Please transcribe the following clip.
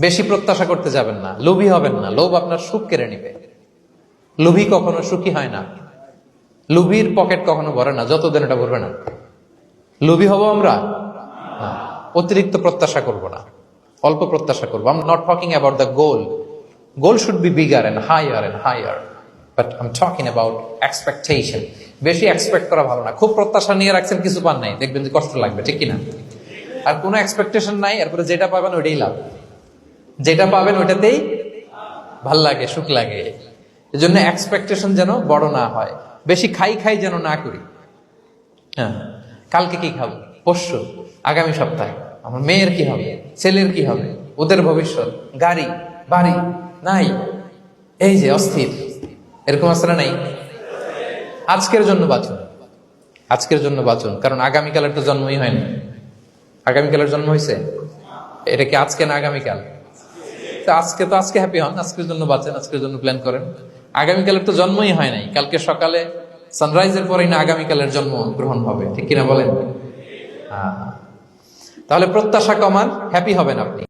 বেশি প্রত্যাশা করতে যাবেন না, লোভী হবেন না। লোভ আপনার সুখ কেড়ে নিবে। লোভী কখনো সুখী হয় না। লোভীর পকেট কখনো ভরে না, যতদিন এটা ভরবে না। লোভী হব আমরা না। অতিরিক্ত প্রত্যাশা করব না, অল্প প্রত্যাশা করবো। I am not talking about the goal. Goal should be bigger and higher, but I am talking about expectation. বেশি এক্সপেক্ট করা ভালো না। খুব প্রত্যাশা নিয়ে রাখছেন, কিছু পান নাই, দেখবেন যে কষ্ট লাগবে, ঠিক কিনা? আর কোনো এক্সপেকটেশন নাই, এরপরে যেটা পাবেন ওইটাই লাভ। যেটা পাবেন ওইটাতেই ভাল লাগে, সুখ লাগে। এই জন্য এক্সপেকটেশন যেন বড় না হয়। বেশি খাই যেন না করি। হ্যাঁ, কালকে কি খাবো, পরশু, আগামী সপ্তাহে আমার মেয়ের কি হবে, ছেলের কি হবে, ওদের ভবিষ্যৎ, গাড়ি বাড়ি নাই, এই যে অস্থির। এরকম আসলে নাই। আজকের জন্য বাঁচুন, আজকের জন্য বাঁচুন, কারণ আগামীকালের তো জন্মই হয়নি। আগামীকালের জন্ম হয়েছে, এটা কি আজকে না আগামীকাল? আজকে হ্যাপি হন, আজকের জন্য বাঁচেন, আজকের জন্য প্ল্যান করেন। আগামীকালের তো জন্মই হয় নাই। কালকে সকালে সানরাইজের পরেই না আগামীকালের জন্ম গ্রহণ হবে, ঠিক কিনা বলেন? তাহলে প্রত্যাশা কমান, হ্যাপি হবেন আপনি।